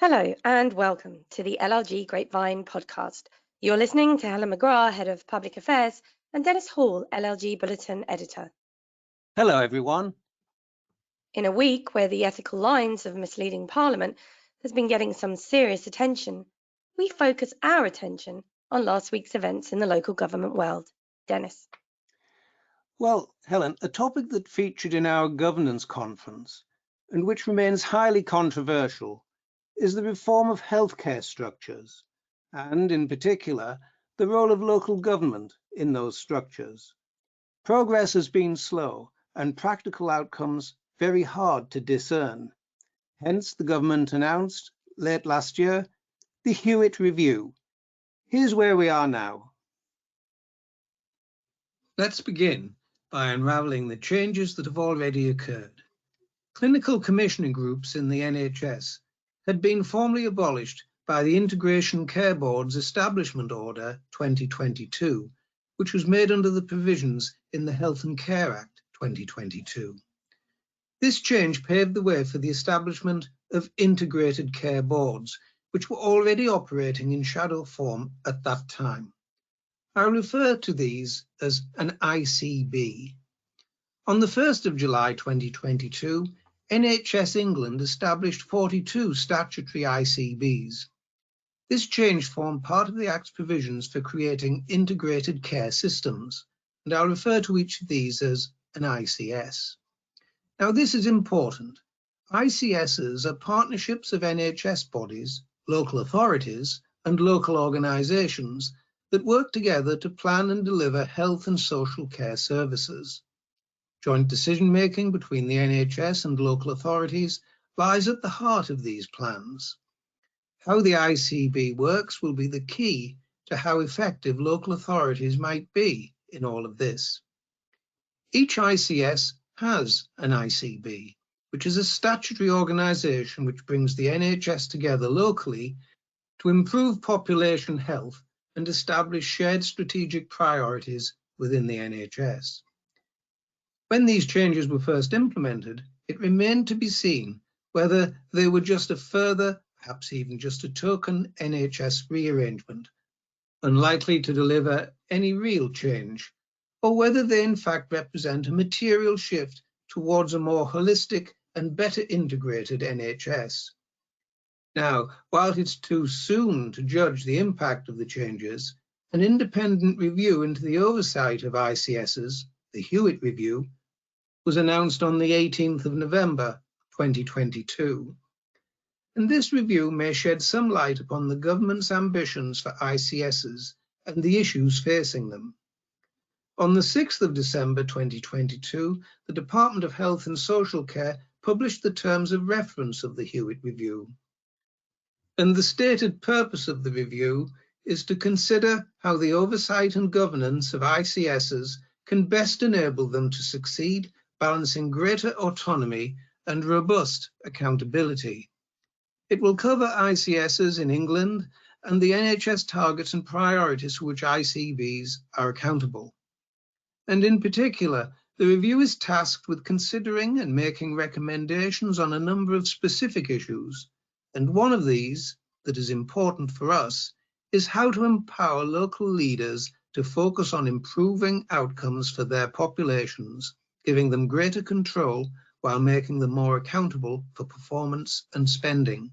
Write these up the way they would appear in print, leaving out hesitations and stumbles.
Hello and welcome to the LLG Grapevine podcast. You're listening to Helen McGrath, Head of Public Affairs, and Dennis Hall, LLG Bulletin Editor. Hello, everyone. In a week where the ethical lines of misleading Parliament has been getting some serious attention, we focus our attention on last week's events in the local government world. Dennis. Well, Helen, a topic that featured in our governance conference and which remains highly controversial is the reform of healthcare structures and, in particular, the role of local government in those structures. Progress has been slow and practical outcomes very hard to discern. Hence, the government announced late last year the Hewitt Review. Here's where we are now. Let's begin by unravelling the changes that have already occurred. Clinical commissioning groups in the NHS had been formally abolished by the Integration Care Board's Establishment Order 2022, which was made under the provisions in the Health and Care Act 2022. This change paved the way for the establishment of integrated care boards, which were already operating in shadow form at that time. I refer to these as an ICB. On the 1st of July 2022, NHS England established 42 statutory ICBs. This change formed part of the Act's provisions for creating integrated care systems, and I'll refer to each of these as an ICS. Now, this is important. ICSs are partnerships of NHS bodies, local authorities, and local organisations that work together to plan and deliver health and social care services. Joint decision-making between the NHS and local authorities lies at the heart of these plans. How the ICB works will be the key to how effective local authorities might be in all of this. Each ICS has an ICB, which is a statutory organisation which brings the NHS together locally to improve population health and establish shared strategic priorities within the NHS. When these changes were first implemented, it remained to be seen whether they were just a further, perhaps even just a token NHS rearrangement, unlikely to deliver any real change, or whether they in fact represent a material shift towards a more holistic and better integrated NHS. Now, while it's too soon to judge the impact of the changes, an independent review into the oversight of ICSs, the Hewitt Review, was announced on the 18th of November 2022. And this review may shed some light upon the government's ambitions for ICSs and the issues facing them. On the 6th of December 2022, the Department of Health and Social Care published the terms of reference of the Hewitt Review. And the stated purpose of the review is to consider how the oversight and governance of ICSs can best enable them to succeed, balancing greater autonomy and robust accountability. It will cover ICSs in England and the NHS targets and priorities for which ICBs are accountable. And in particular, the review is tasked with considering and making recommendations on a number of specific issues. And one of these, that is important for us, is how to empower local leaders to focus on improving outcomes for their populations, giving them greater control while making them more accountable for performance and spending.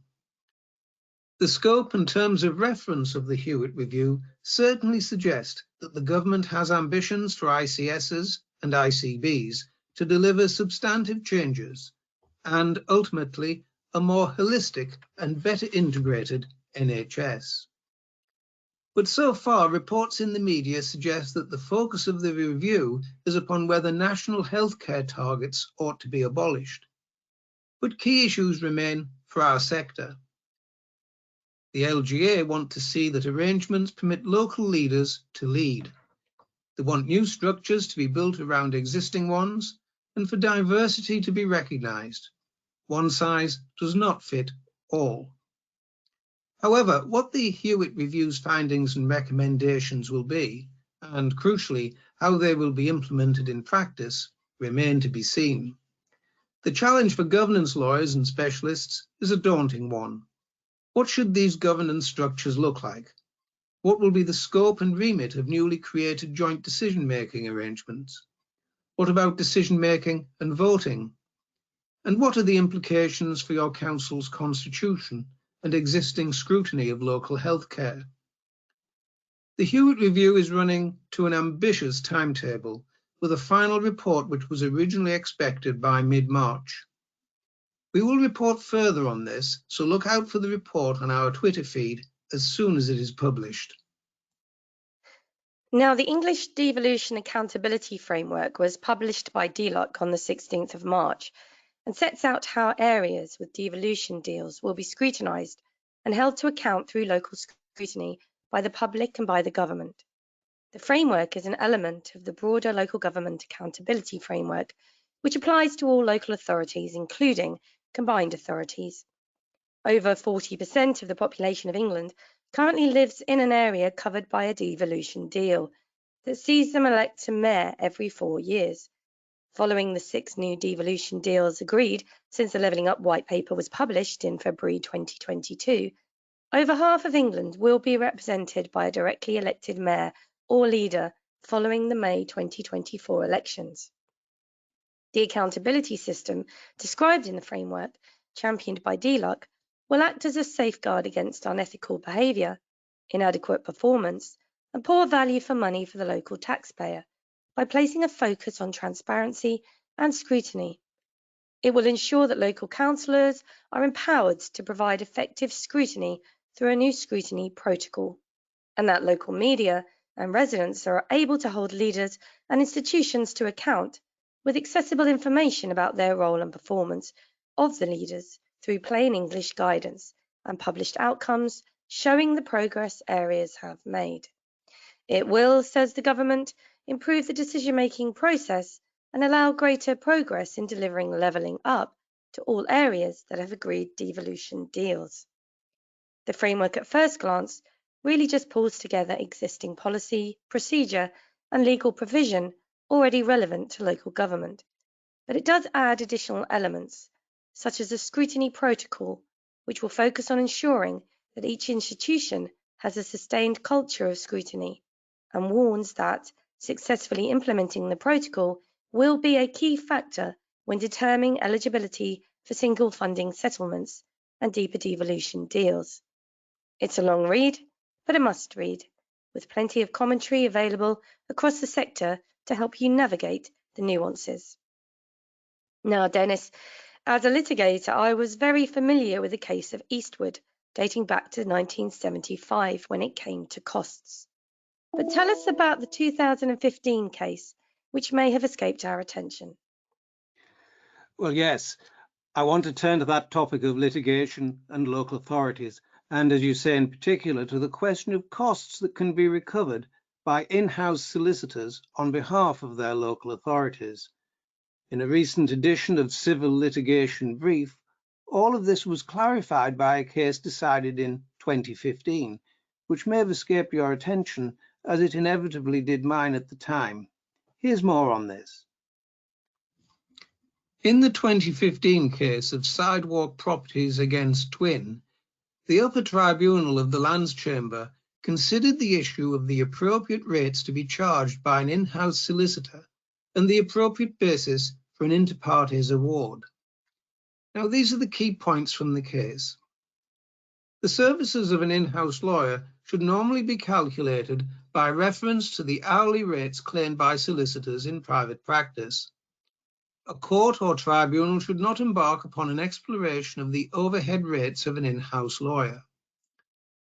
The scope and terms of reference of the Hewitt Review certainly suggest that the government has ambitions for ICSs and ICBs to deliver substantive changes and ultimately a more holistic and better integrated NHS. But so far, reports in the media suggest that the focus of the review is upon whether national healthcare targets ought to be abolished. But key issues remain for our sector. The LGA want to see that arrangements permit local leaders to lead. They want new structures to be built around existing ones and for diversity to be recognised. One size does not fit all. However, what the Hewitt Review's findings and recommendations will be, and crucially, how they will be implemented in practice, remain to be seen. The challenge for governance lawyers and specialists is a daunting one. What should these governance structures look like? What will be the scope and remit of newly created joint decision-making arrangements? What about decision-making and voting? And what are the implications for your council's constitution and existing scrutiny of local healthcare? The Hewitt Review is running to an ambitious timetable, with a final report which was originally expected by mid-March. We will report further on this, so look out for the report on our Twitter feed as soon as it is published. Now, the English Devolution Accountability Framework was published by DLUC on the 16th of March and sets out how areas with devolution deals will be scrutinised and held to account through local scrutiny by the public and by the government. The framework is an element of the broader local government accountability framework, which applies to all local authorities, including combined authorities. Over 40% of the population of England currently lives in an area covered by a devolution deal that sees them elect a mayor every 4 years. Following the 6 new devolution deals agreed since the Levelling Up White Paper was published in February 2022, over half of England will be represented by a directly elected mayor or leader following the May 2024 elections. The accountability system described in the framework, championed by DLUC, will act as a safeguard against unethical behaviour, inadequate performance, and poor value for money for the local taxpayer by placing a focus on transparency and scrutiny. It will ensure that local councillors are empowered to provide effective scrutiny through a new scrutiny protocol, and that local media and residents are able to hold leaders and institutions to account with accessible information about their role and performance of the leaders through plain English guidance and published outcomes showing the progress areas have made. It will, says the government, improve the decision-making process and allow greater progress in delivering levelling up to all areas that have agreed devolution deals. The framework at first glance really just pulls together existing policy, procedure, and legal provision already relevant to local government, but it does add additional elements, such as a scrutiny protocol, which will focus on ensuring that each institution has a sustained culture of scrutiny, and warns that successfully implementing the protocol will be a key factor when determining eligibility for single funding settlements and deeper devolution deals. It's a long read, but a must read, with plenty of commentary available across the sector to help you navigate the nuances. Now, Dennis, as a litigator, I was very familiar with the case of Eastwood, dating back to 1975 when it came to costs. But tell us about the 2015 case, which may have escaped our attention. Well, yes, I want to turn to that topic of litigation and local authorities, and as you say, in particular, to the question of costs that can be recovered by in-house solicitors on behalf of their local authorities. In a recent edition of Civil Litigation Brief, all of this was clarified by a case decided in 2015, which may have escaped your attention, as it inevitably did mine at the time. Here's more on this. In the 2015 case of Sidewalk Properties against Twin, the upper tribunal of the Lands Chamber considered the issue of the appropriate rates to be charged by an in-house solicitor and the appropriate basis for an inter partes award. Now, these are the key points from the case. The services of an in-house lawyer should normally be calculated by reference to the hourly rates claimed by solicitors in private practice. A court or tribunal should not embark upon an exploration of the overhead rates of an in-house lawyer.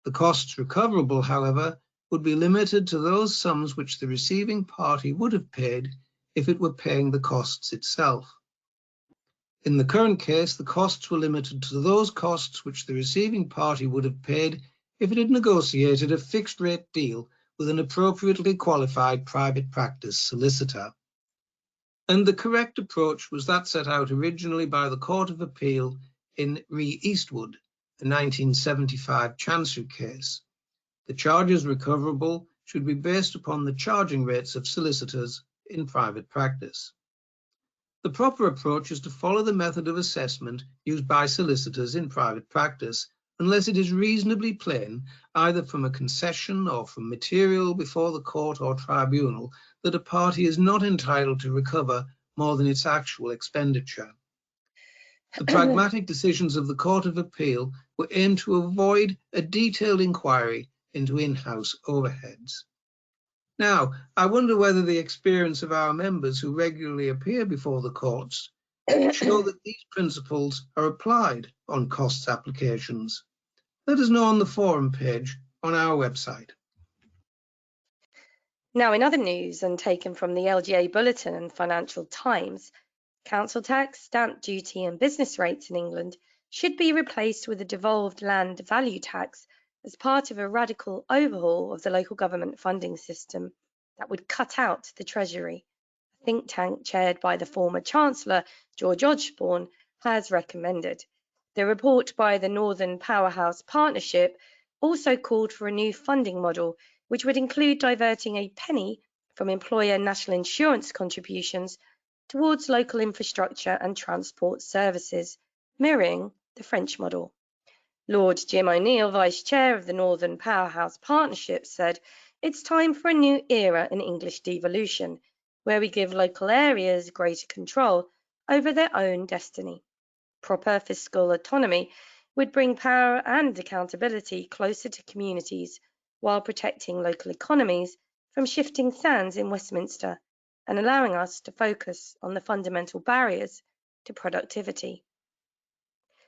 The costs recoverable, however, would be limited to those sums which the receiving party would have paid if it were paying the costs itself. In the current case, the costs were limited to those costs which the receiving party would have paid if it had negotiated a fixed-rate deal with an appropriately qualified private practice solicitor. And the correct approach was that set out originally by the Court of Appeal in Re Eastwood, a 1975 Chancery case. The charges recoverable should be based upon the charging rates of solicitors in private practice. The proper approach is to follow the method of assessment used by solicitors in private practice, unless it is reasonably plain, either from a concession or from material before the court or tribunal, that a party is not entitled to recover more than its actual expenditure. The pragmatic decisions of the Court of Appeal were aimed to avoid a detailed inquiry into in-house overheads. Now, I wonder whether the experience of our members who regularly appear before the courts show that these principles are applied on costs applications. Let us know on the forum page on our website. Now, in other news and taken from the LGA Bulletin and Financial Times, council tax, stamp duty and business rates in England should be replaced with a devolved land value tax as part of a radical overhaul of the local government funding system that would cut out the Treasury. A think tank chaired by the former Chancellor, George Osborne, has recommended. The report by the Northern Powerhouse Partnership also called for a new funding model, which would include diverting a penny from employer national insurance contributions towards local infrastructure and transport services, mirroring the French model. Lord Jim O'Neill, Vice Chair of the Northern Powerhouse Partnership, said, "It's time for a new era in English devolution, where we give local areas greater control over their own destiny. Proper fiscal autonomy would bring power and accountability closer to communities while protecting local economies from shifting sands in Westminster and allowing us to focus on the fundamental barriers to productivity."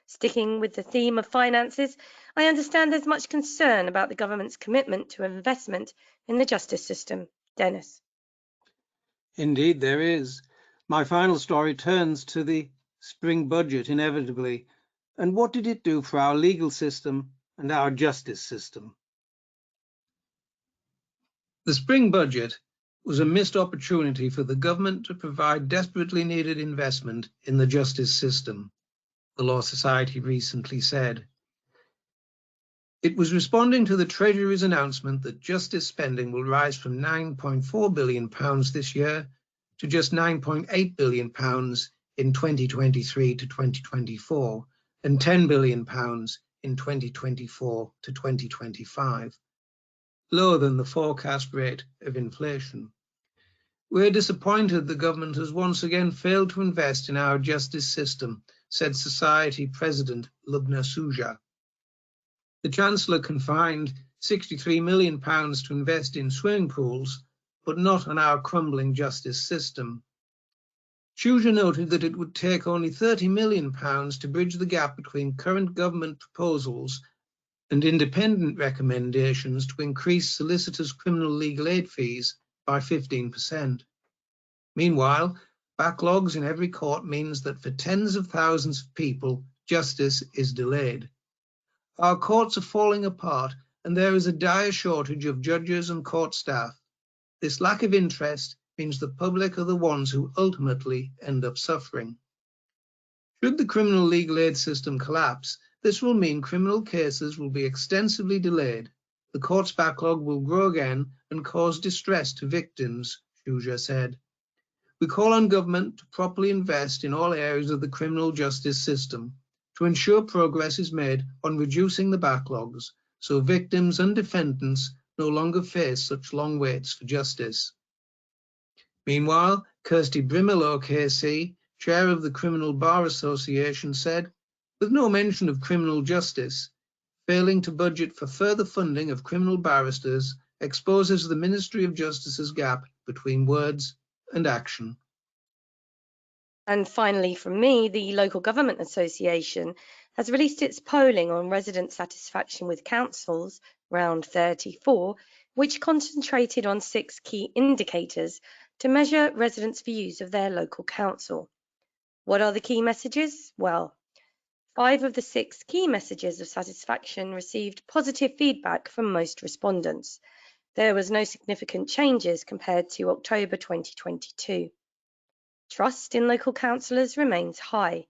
Sticking with the theme of finances, I understand there's much concern about the government's commitment to investment in the justice system. Dennis. Indeed, there is. My final story turns to the spring budget, inevitably. And what did it do for our legal system and our justice system? The spring budget was a missed opportunity for the government to provide desperately needed investment in the justice system, the Law Society recently said. It was responding to the Treasury's announcement that justice spending will rise from £9.4 billion this year to just £9.8 billion in 2023 to 2024 and £10 billion in 2024 to 2025, lower than the forecast rate of inflation. We're disappointed the government has once again failed to invest in our justice system, said Society President Lubna Suja. The Chancellor confined £63 million to invest in swimming pools, but not on our crumbling justice system. Suja noted that it would take only £30 million to bridge the gap between current government proposals and independent recommendations to increase solicitors' criminal legal aid fees by 15%. Meanwhile, backlogs in every court means that for tens of thousands of people, justice is delayed. Our courts are falling apart and there is a dire shortage of judges and court staff. This lack of interest means the public are the ones who ultimately end up suffering. Should the criminal legal aid system collapse, this will mean criminal cases will be extensively delayed. The court's backlog will grow again and cause distress to victims, Shuja said. We call on government to properly invest in all areas of the criminal justice system to ensure progress is made on reducing the backlogs so victims and defendants no longer face such long waits for justice. Meanwhile, Kirsty Brimelow KC, chair of the Criminal Bar Association, said, with no mention of criminal justice, failing to budget for further funding of criminal barristers exposes the Ministry of Justice's gap between words and action. And finally, from me, the Local Government Association has released its polling on resident satisfaction with councils, round 34, which concentrated on 6 key indicators to measure residents' views of their local council. What are the key messages? Well, 5 of the 6 key messages of satisfaction received positive feedback from most respondents. There was no significant changes compared to October 2022. Trust in local councillors remains high.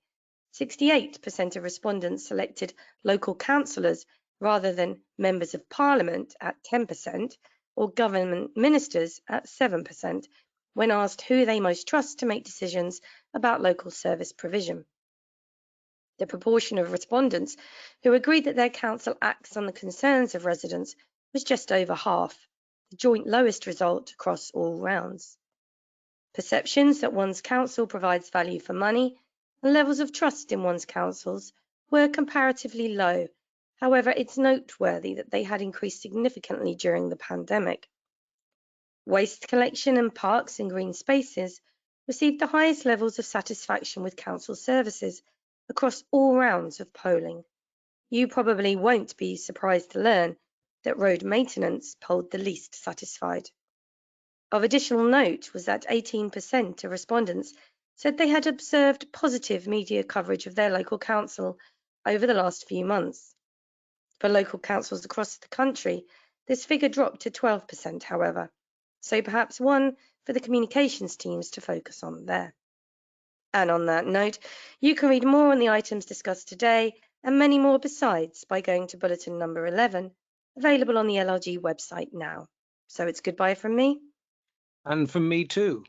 68% of respondents selected local councillors rather than members of parliament at 10% or government ministers at 7% when asked who they most trust to make decisions about local service provision. The proportion of respondents who agreed that their council acts on the concerns of residents was just over half, the joint lowest result across all rounds. Perceptions that one's council provides value for money and levels of trust in one's councils were comparatively low. However, it's noteworthy that they had increased significantly during the pandemic. Waste collection and parks and green spaces received the highest levels of satisfaction with council services across all rounds of polling. You probably won't be surprised to learn that road maintenance polled the least satisfied. Of additional note was that 18% of respondents said they had observed positive media coverage of their local council over the last few months. For local councils across the country, this figure dropped to 12%, however, so perhaps one for the communications teams to focus on there. And on that note, you can read more on the items discussed today and many more besides by going to bulletin number 11, available on the LLG website now. So it's goodbye from me. And from me too.